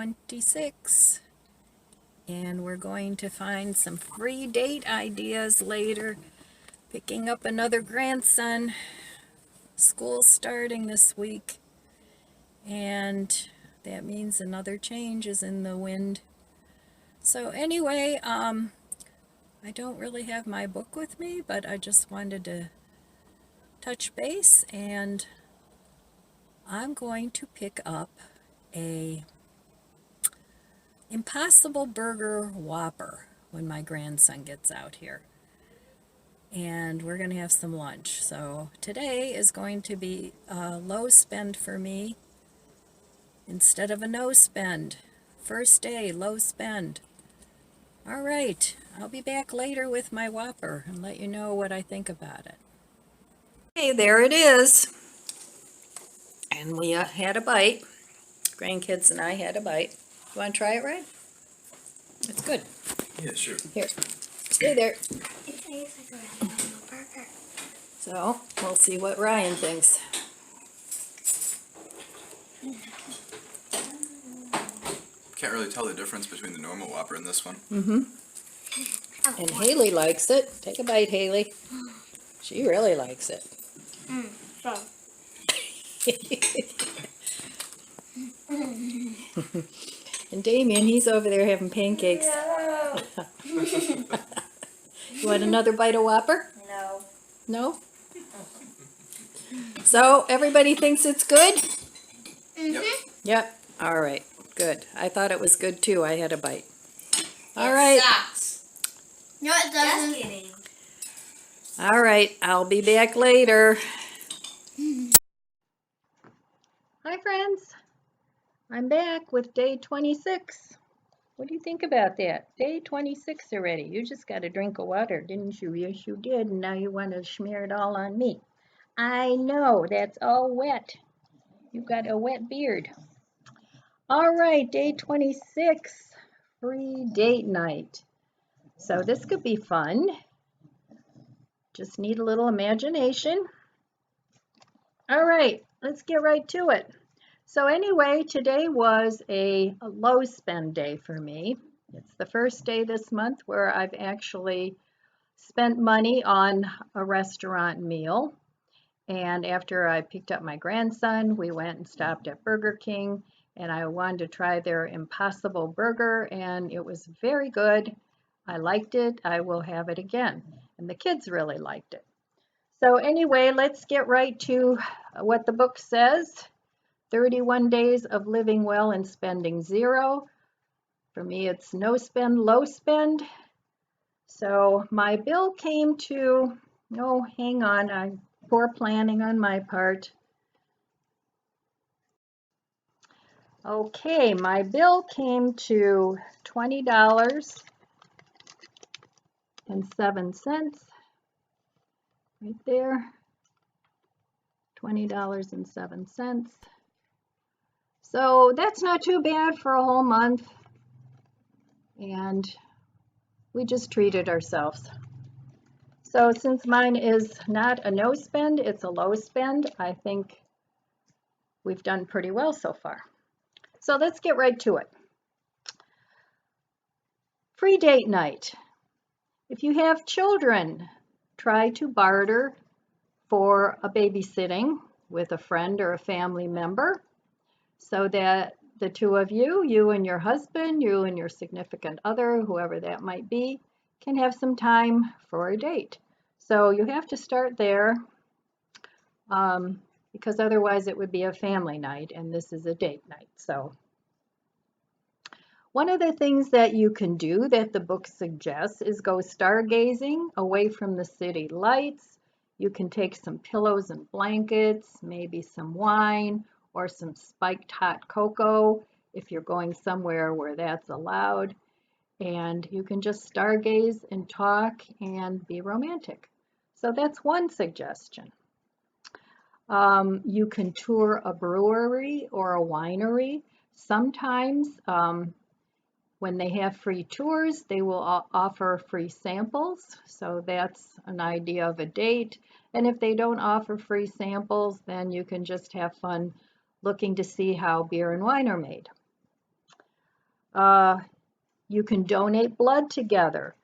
26, and we're going to find some free date ideas later. Picking up another grandson. School's starting this week, and that means another change is in the wind. So anyway, I don't really have my book with me, but I just wanted to touch base, and I'm going to pick up a Impossible Burger Whopper when my grandson gets out here. And we're going to have some lunch. So today is going to be a low spend for me instead of a no spend. First day, low spend. All right, I'll be back later with my Whopper and let you know what I think about it. Hey, there it is. And we had a bite. Grandkids and I had a bite. You want to try it, Ryan? It's good. Yeah, sure. Here, stay there. It tastes like a normal burger. So, we'll see what Ryan thinks. Can't really tell the difference between the normal Whopper and this one. And Haley likes it. Take a bite, Haley. She really likes it. So. And Damien, he's over there having pancakes. No. You want another bite of Whopper? No. No? So, everybody thinks it's good? Yep. Yep. All right. Good. I thought it was good too. I had a bite. All right. Sucks. No, it doesn't. Just kidding. All right. I'll be back later. Hi, friends. I'm back with day 26. What do you think about that? Day 26 already. You just got a drink of water, didn't you? Yes, you did. And now you want to smear it all on me. I know. That's all wet. You've got a wet beard. All right, day 26, free date night. So this could be fun. Just need a little imagination. All right, let's get right to it. So anyway, today was a low spend day for me. It's the first day this month where I've actually spent money on a restaurant meal. And after I picked up my grandson, we went and stopped at Burger King, and I wanted to try their Impossible Burger, and it was very good. I liked it. I will have it again. And the kids really liked it. So anyway, let's get right to what the book says. 31 days of living well and spending zero. For me, it's no spend, low spend. So my bill came to, oh, hang on, poor planning on my part. Okay, my bill came to $20.07 right there. $20.07. So that's not too bad for a whole month. And we just treated ourselves. So since mine is not a no spend, it's a low spend, I think we've done pretty well so far. So let's get right to it. Free date night. If you have children, try to barter for a babysitting with a friend or a family member so that the two of you, you and your husband, you and your significant other, whoever that might be, can have some time for a date. So you have to start there because otherwise it would be a family night and this is a date night. So one of the things that you can do that the book suggests is go stargazing away from the city lights. You can take some pillows and blankets, maybe some wine or some spiked hot cocoa if you're going somewhere where that's allowed. And you can just stargaze and talk and be romantic. So that's one suggestion. You can tour a brewery or a winery. Sometimes when they have free tours, they will offer free samples. So that's an idea of a date. And if they don't offer free samples, then you can just have fun looking to see how beer and wine are made. You can donate blood together.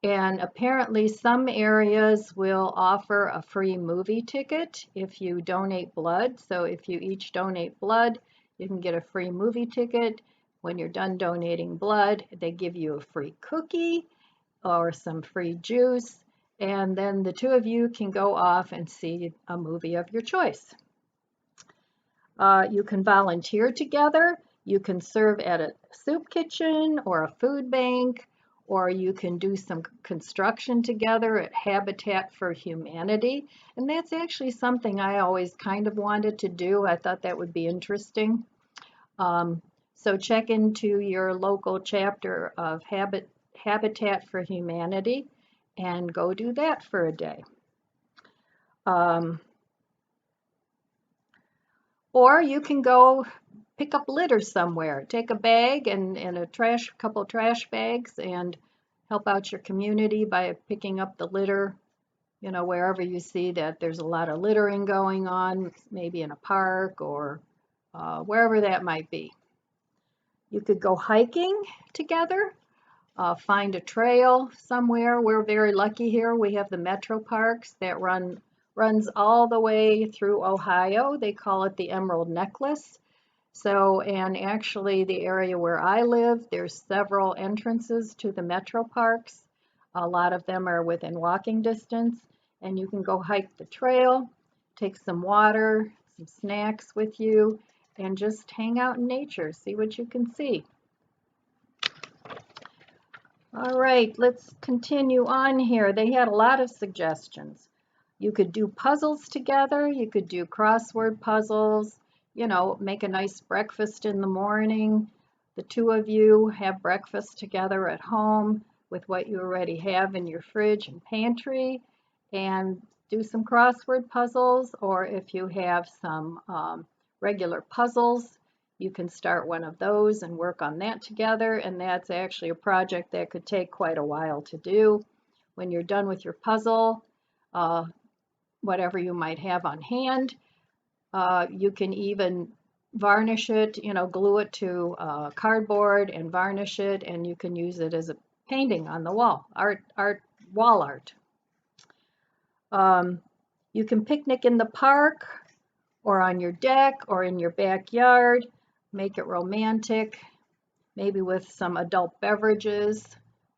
And apparently some areas will offer a free movie ticket if you donate blood. So if you each donate blood, you can get a free movie ticket. When you're done donating blood, they give you a free cookie or some free juice. And then the two of you can go off and see a movie of your choice. You can volunteer together. You can serve at a soup kitchen or a food bank, or you can do some construction together at Habitat for Humanity. And that's actually something I always kind of wanted to do. I thought that would be interesting. So check into your local chapter of Habitat for Humanity and go do that for a day. Or you can go pick up litter somewhere. Take a bag and a couple of trash bags and help out your community by picking up the litter, wherever you see that there's a lot of littering going on, maybe in a park or wherever that might be. You could go hiking together, find a trail somewhere. We're very lucky here. We have the metro parks that runs all the way through Ohio. They call it the Emerald Necklace. So, and actually the area where I live, there's several entrances to the metro parks. A lot of them are within walking distance, and you can go hike the trail, take some water, some snacks with you, and just hang out in nature, see what you can see. All right, let's continue on here. They had a lot of suggestions. You could do puzzles together. You could do crossword puzzles, make a nice breakfast in the morning. The two of you have breakfast together at home with what you already have in your fridge and pantry, and do some crossword puzzles, or if you have some regular puzzles, you can start one of those and work on that together, and that's actually a project that could take quite a while to do. When you're done with your puzzle, whatever you might have on hand, you can even varnish it, glue it to cardboard and varnish it, and you can use it as a painting on the wall, wall art. You can picnic in the park or on your deck or in your backyard. Make it romantic, maybe with some adult beverages,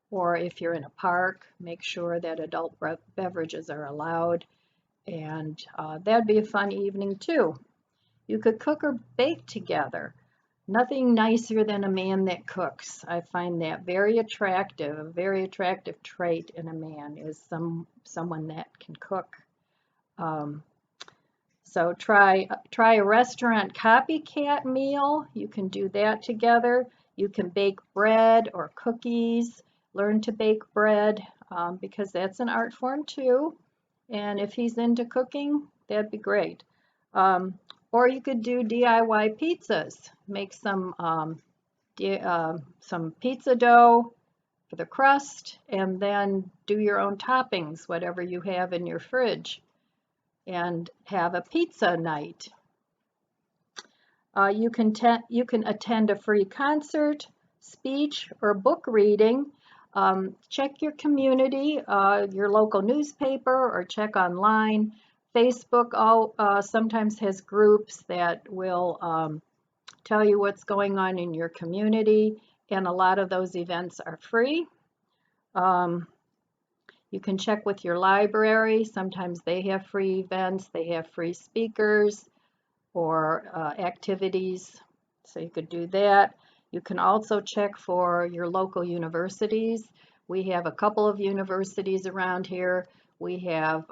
or if you're in a park, make sure that adult beverages are allowed, and that'd be a fun evening too. You could cook or bake together. Nothing nicer than a man that cooks. I find that very attractive. A very attractive trait in a man is someone that can cook. So try a restaurant copycat meal. You can do that together. You can bake bread or cookies. Learn to bake bread because that's an art form too. And if he's into cooking, that'd be great. Or you could do DIY pizzas. Make some pizza dough for the crust, and then do your own toppings, whatever you have in your fridge, and have a pizza night. You can attend a free concert, speech, or book reading. Check your community, your local newspaper, or check online. Facebook sometimes has groups that will tell you what's going on in your community, and a lot of those events are free. You can check with your library. Sometimes they have free events, they have free speakers or activities, so you could do that. You can also check for your local universities. We have a couple of universities around here. We have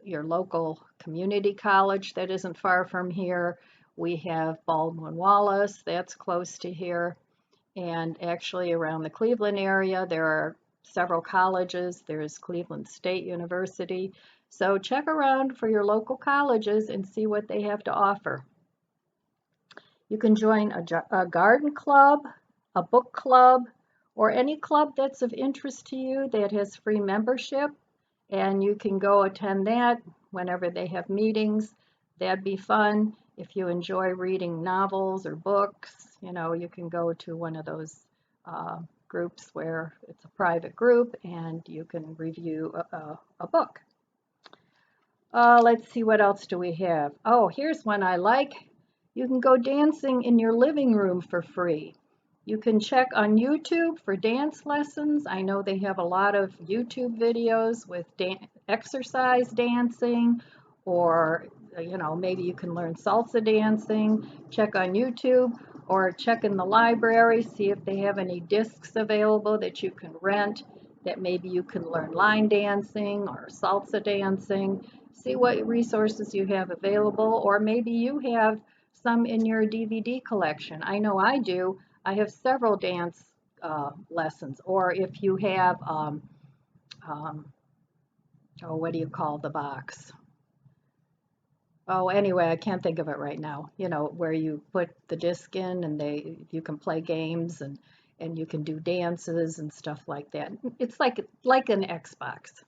your local community college that isn't far from here. We have Baldwin Wallace, that's close to here. And actually around the Cleveland area, there are several colleges. There's Cleveland State University. So check around for your local colleges and see what they have to offer. You can join a garden club, a book club, or any club that's of interest to you that has free membership, and you can go attend that whenever they have meetings. That'd be fun. If you enjoy reading novels or books, you can go to one of those groups where it's a private group and you can review a book. Let's see, what else do we have? Oh, here's one I like. You can go dancing in your living room for free. You can check on YouTube for dance lessons. I know they have a lot of YouTube videos with exercise dancing, or maybe you can learn salsa dancing. Check on YouTube or check in the library, see if they have any discs available that you can rent, that maybe you can learn line dancing or salsa dancing. See what resources you have available, or maybe you have some in your DVD collection. I know I do. I have several dance lessons. Or if you have, um, oh, what do you call the box? Oh, anyway, I can't think of it right now. Where you put the disc in and you can play games and you can do dances and stuff like that. It's like an Xbox.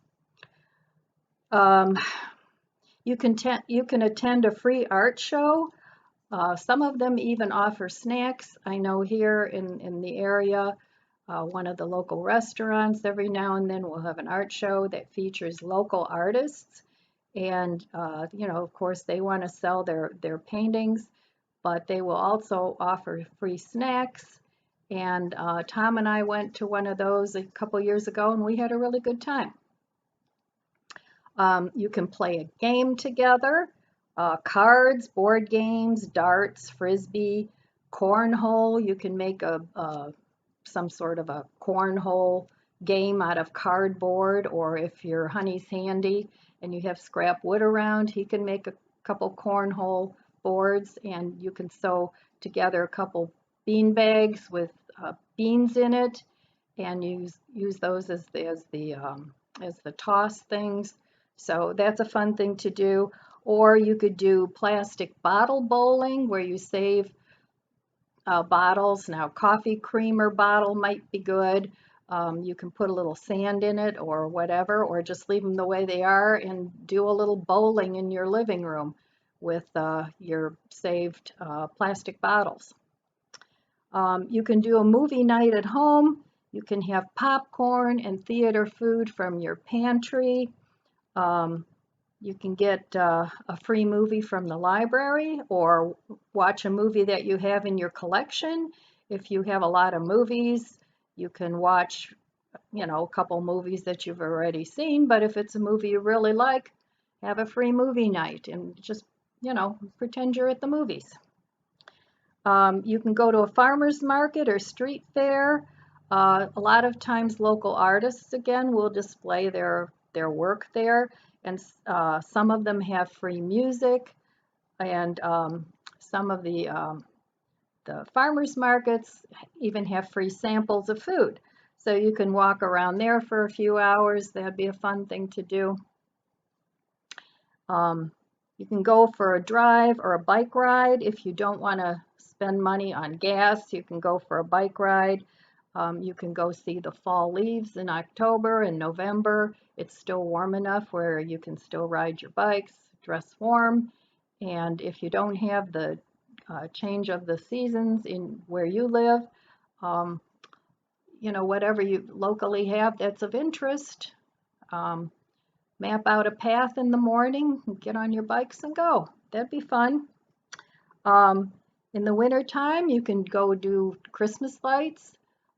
You can attend a free art show. Some of them even offer snacks. I know here in the area, one of the local restaurants every now and then will have an art show that features local artists. And, of course, they want to sell their paintings, but they will also offer free snacks. And Tom and I went to one of those a couple years ago, and we had a really good time. You can play a game together, cards, board games, darts, frisbee, cornhole. You can make some sort of a cornhole game out of cardboard, or if your honey's handy and you have scrap wood around, he can make a couple cornhole boards, and you can sew together a couple bean bags with beans in it and use those as the toss things. So that's a fun thing to do. Or you could do plastic bottle bowling, where you save bottles. Now, coffee creamer bottle might be good. You can put a little sand in it or whatever, or just leave them the way they are and do a little bowling in your living room with your saved plastic bottles. You can do a movie night at home. You can have popcorn and theater food from your pantry. You can get a free movie from the library, or watch a movie that you have in your collection. If you have a lot of movies, you can watch, a couple movies that you've already seen. But if it's a movie you really like, have a free movie night and just, pretend you're at the movies. You can go to a farmer's market or street fair. A lot of times local artists, again, will display their work there, and some of them have free music, and some of the farmers markets even have free samples of food. So you can walk around there for a few hours. That'd be a fun thing to do. You can go for a drive or a bike ride. If you don't want to spend money on gas, you can go for a bike ride. You can go see the fall leaves in October and November. It's still warm enough where you can still ride your bikes, dress warm. And if you don't have the change of the seasons in where you live, whatever you locally have that's of interest, map out a path in the morning, get on your bikes and go. That'd be fun. In the winter time, you can go do Christmas lights.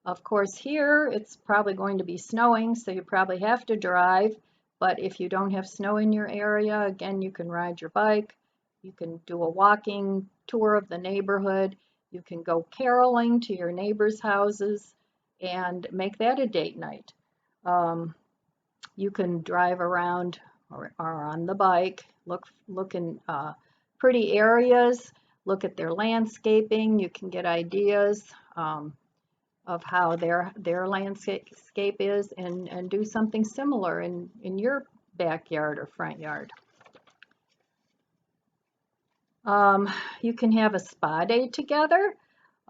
Of course, here it's probably going to be snowing, so you probably have to drive. But if you don't have snow in your area, again, you can ride your bike. You can do a walking tour of the neighborhood. You can go caroling to your neighbors' houses and make that a date night. You can drive around or on the bike, look in pretty areas, look at their landscaping. You can get ideas of how their landscape is, and do something similar in your backyard or front yard. You can have a spa day together.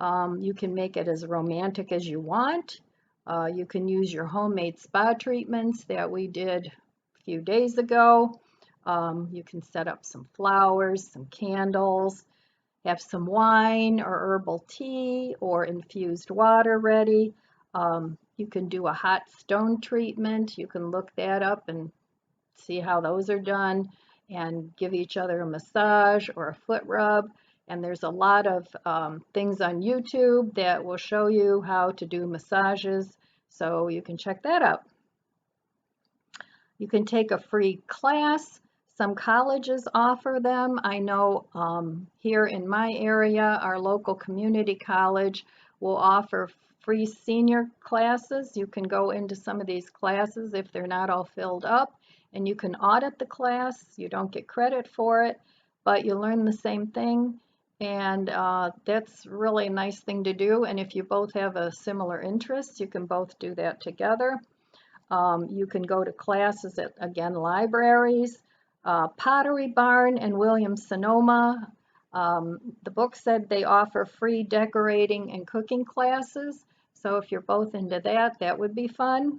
You can make it as romantic as you want. You can use your homemade spa treatments that we did a few days ago. You can set up some flowers, some candles, have some wine or herbal tea or infused water ready. You can do a hot stone treatment. You can look that up and see how those are done and give each other a massage or a foot rub. And there's a lot of things on YouTube that will show you how to do massages, so you can check that out. You can take a free class. Some colleges offer them. I know here in my area, our local community college will offer free senior classes. You can go into some of these classes if they're not all filled up, and you can audit the class. You don't get credit for it, but you learn the same thing, and that's really a nice thing to do. And if you both have a similar interest, you can both do that together. You can go to classes at, again, libraries, Pottery Barn and Williams-Sonoma. The book said they offer free decorating and cooking classes. So if you're both into that, that would be fun.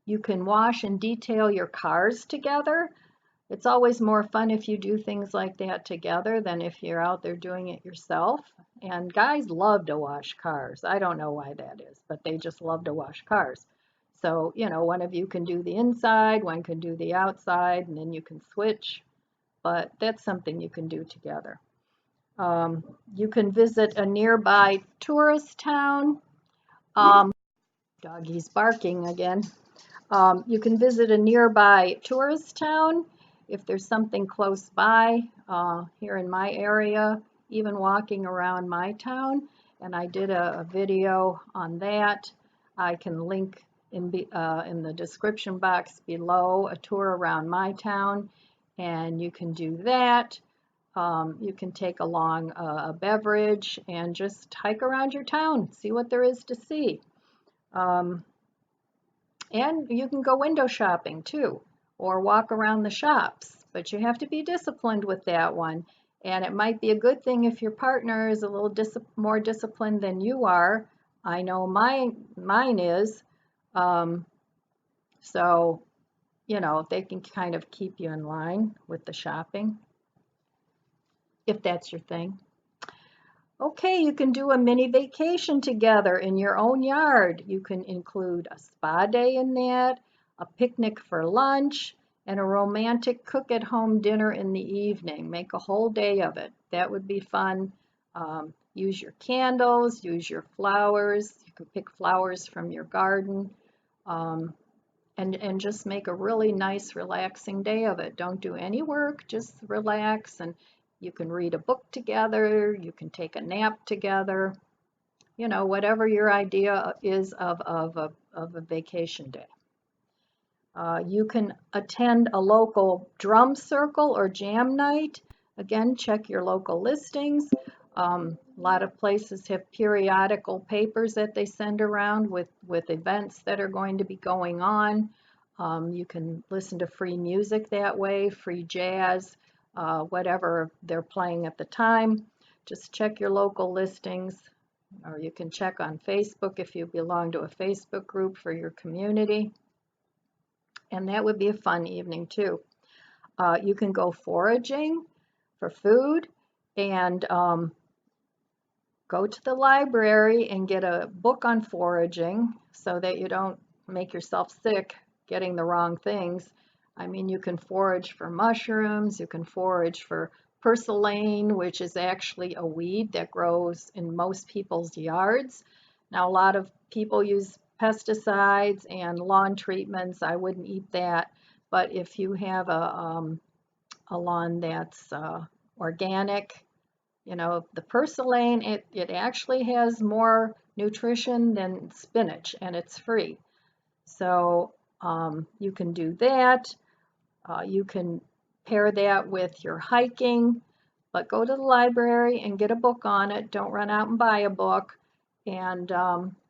You can wash and detail your cars together. It's always more fun if you do things like that together than if you're out there doing it yourself. And guys love to wash cars. I don't know why that is, but they just love to wash cars. So, you know, one of you can do the inside, one can do the outside, and then you can switch. But that's something you can do together. You can visit a nearby tourist town. Doggy's barking again. You can visit a nearby tourist town if there's something close by here in my area, even walking around my town. And I did a video on that. I can link in the description box below a tour around my town, and you can do that. You can take along a beverage and just hike around your town, see what there is to see. And you can go window shopping too, or walk around the shops, but you have to be disciplined with that one. And it might be a good thing if your partner is a little more disciplined than you are. I know mine is. So, you know, they can kind of keep you in line with the shopping, if that's your thing. Okay, you can do a mini vacation together in your own yard. You can include a spa day in that, a picnic for lunch, and a romantic cook-at-home dinner in the evening. Make a whole day of it. That would be fun. Use your candles, use your flowers. You can pick flowers from your garden, and just make a really nice, relaxing day of it. Don't do any work, just relax, and you can read a book together, you can take a nap together, you know, whatever your idea is of a vacation day. You can attend a local drum circle or jam night. Again, check your local listings. A lot of places have periodical papers that they send around with events that are going to be going on. You can listen to free music that way, free jazz, whatever they're playing at the time. Just check your local listings, or you can check on Facebook if you belong to a Facebook group for your community. And that would be a fun evening too. You can go foraging for food, and go to the library and get a book on foraging so that you don't make yourself sick getting the wrong things. I mean, you can forage for mushrooms, you can forage for purslane, which is actually a weed that grows in most people's yards. Now, a lot of people use pesticides and lawn treatments. I wouldn't eat that, but if you have a lawn that's organic, you know, the purslane, it actually has more nutrition than spinach, and it's free. So you can do that. You can pair that with your hiking, but go to the library and get a book on it. Don't run out and buy a book. And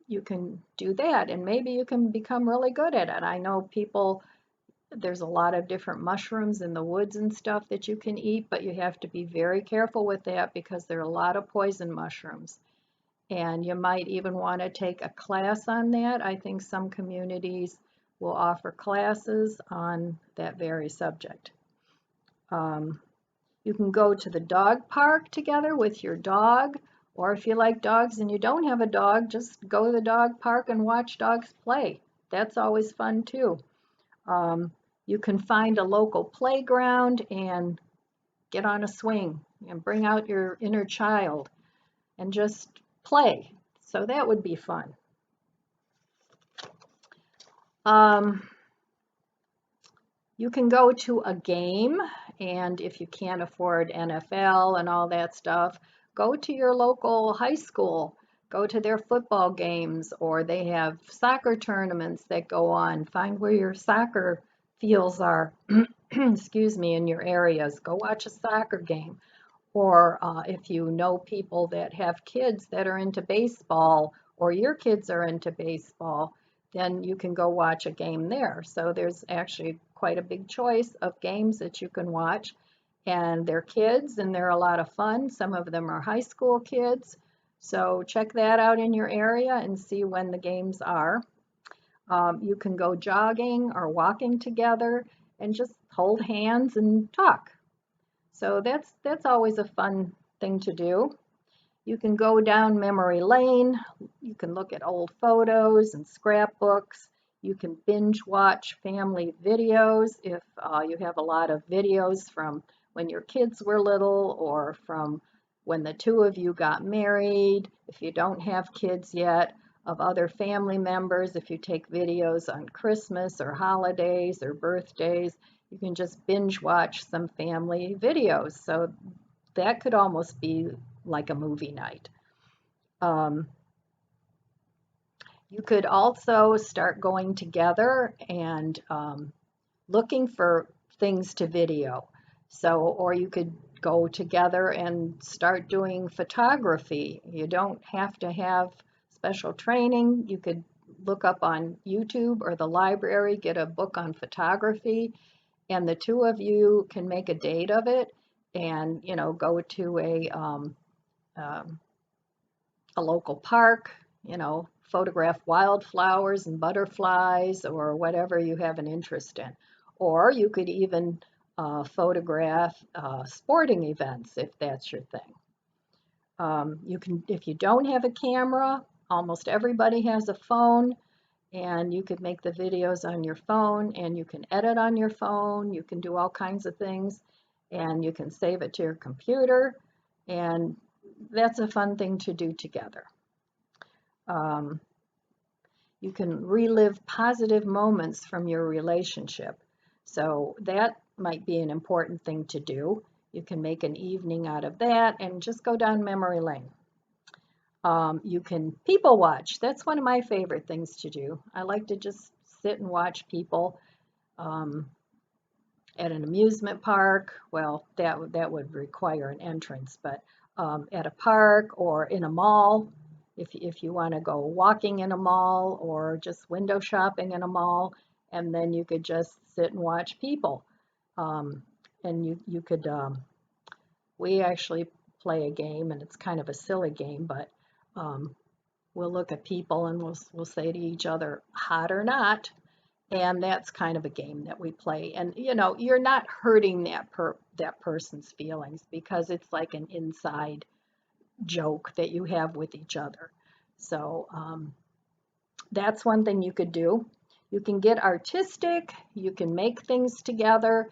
you can do that, and maybe you can become really good at it. I know people, there's a lot of different mushrooms in the woods and stuff that you can eat, but you have to be very careful with that because there are a lot of poison mushrooms. And you might even want to take a class on that. I think some communities will offer classes on that very subject. You can go to the dog park together with your dog, or if you like dogs and you don't have a dog, just go to the dog park and watch dogs play. That's always fun too. Um, you can find a local playground and get on a swing and bring out your inner child and just play. So that would be fun. Um, you can go to a game, and if you can't afford NFL and all that stuff, go to your local high school, go to their football games, or they have soccer tournaments that go on. Find where your soccer fields are, excuse me, in your areas. Go watch a soccer game. Or if you know people that have kids that are into baseball, or your kids are into baseball, then you can go watch a game there. So there's actually quite a big choice of games that you can watch. And they're kids and they're a lot of fun. Some of them are high school kids. So check that out in your area and see when the games are. You can go jogging or walking together and just hold hands and talk. So that's always a fun thing to do. You can go down memory lane. You can look at old photos and scrapbooks. You can binge watch family videos if you have a lot of videos from when your kids were little or from when the two of you got married. If you don't have kids yet, of other family members, if you take videos on Christmas or holidays or birthdays, you can just binge watch some family videos. So that could almost be like a movie night. Um, you could also start going together and looking for things to video. So, or you could go together and start doing photography. You don't have to have special training. You could look up on YouTube or the library, get a book on photography, and the two of you can make a date of it and, go to um, a local park, photograph wildflowers and butterflies or whatever you have an interest in. Or you could even photograph sporting events if that's your thing. You can, if you don't have a camera, almost everybody has a phone, and you could make the videos on your phone, and you can edit on your phone. You can do all kinds of things, and you can save it to your computer, and that's a fun thing to do together. Um, you can relive positive moments from your relationship. So that might be an important thing to do. You can make an evening out of that and just go down memory lane. You can people watch. That's one of my favorite things to do. I like to just sit and watch people um, at an amusement park. Well, that would require an entrance, but at a park or in a mall, if you want to go walking in a mall or just window shopping in a mall, and then you could just sit and watch people. Um, and you could, we actually play a game, and it's kind of a silly game, but um, we'll look at people and we'll say to each other, hot or not. And that's kind of a game that we play. And you're not hurting that person's feelings because it's like an inside joke that you have with each other. So that's one thing you could do. You can get artistic. You can make things together.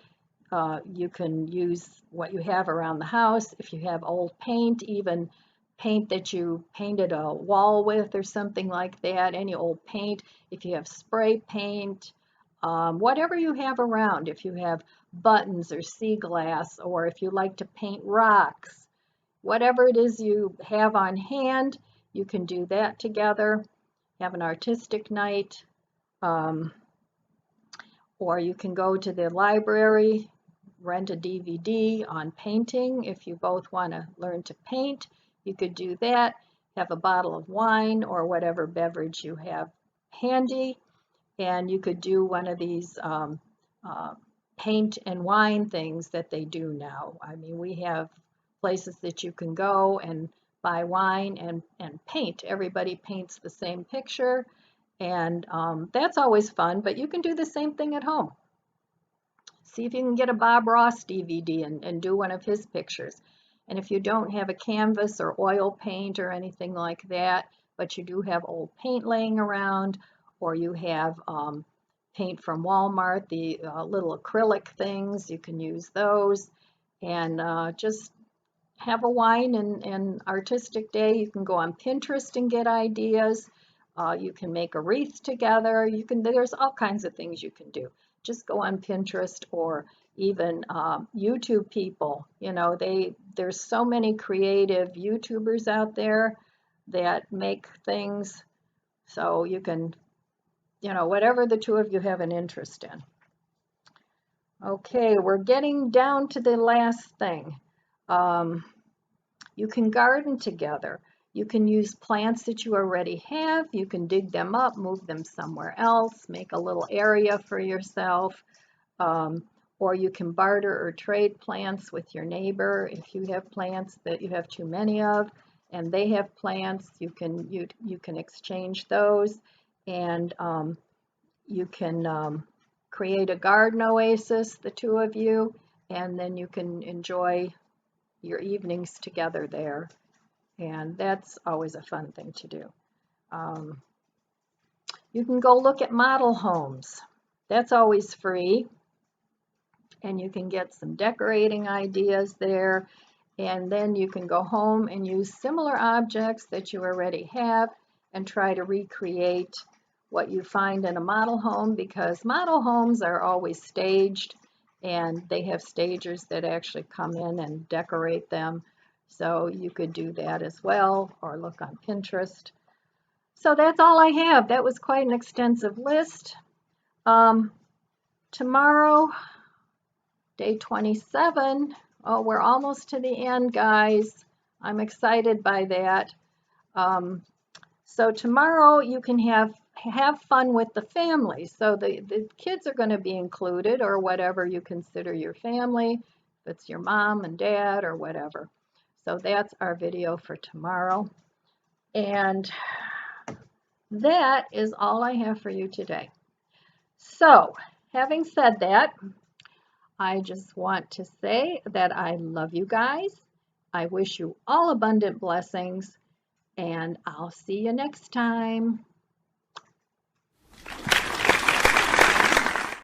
You can use what you have around the house. If you have old paint, even paint that you painted a wall with or something like that, any old paint. If you have spray paint, whatever you have around, if you have buttons or sea glass, or if you like to paint rocks, whatever it is you have on hand, you can do that together. Have an artistic night. Um, or you can go to the library, rent a DVD on painting. If you both want to learn to paint, you could do that. Have a bottle of wine or whatever beverage you have handy, and you could do one of these uh, paint and wine things that they do now. I mean, we have places that you can go and buy wine and paint. Everybody paints the same picture, and that's always fun, but you can do the same thing at home. See if you can get a Bob Ross DVD and do one of his pictures. And if you don't have a canvas or oil paint or anything like that, but you do have old paint laying around, or you have paint from Walmart, the little acrylic things, you can use those. And just have a wine and artistic day. You can go on Pinterest and get ideas. You can make a wreath together. There's all kinds of things you can do. Just go on Pinterest or even YouTube people. You know, there's so many creative YouTubers out there that make things. So you can, you know, whatever the two of you have an interest in. Okay, we're getting down to the last thing. You can garden together. You can use plants that you already have. You can dig them up, move them somewhere else, make a little area for yourself. Or you can barter or trade plants with your neighbor. If you have plants that you have too many of and they have plants, you can exchange those, and you can create a garden oasis, the two of you, and then you can enjoy your evenings together there. And that's always a fun thing to do. You can go look at model homes. That's always free. And you can get some decorating ideas there. And then you can go home and use similar objects that you already have and try to recreate what you find in a model home, because model homes are always staged and they have stagers that actually come in and decorate them. So you could do that as well, or look on Pinterest. So that's all I have. That was quite an extensive list. Tomorrow, day 27. Oh, we're almost to the end, guys. I'm excited by that. So tomorrow you can have fun with the family. So the kids are going to be included, or whatever you consider your family, if it's your mom and dad or whatever. So that's our video for tomorrow. And that is all I have for you today. So having said that, I just want to say that I love you guys. I wish you all abundant blessings, and I'll see you next time.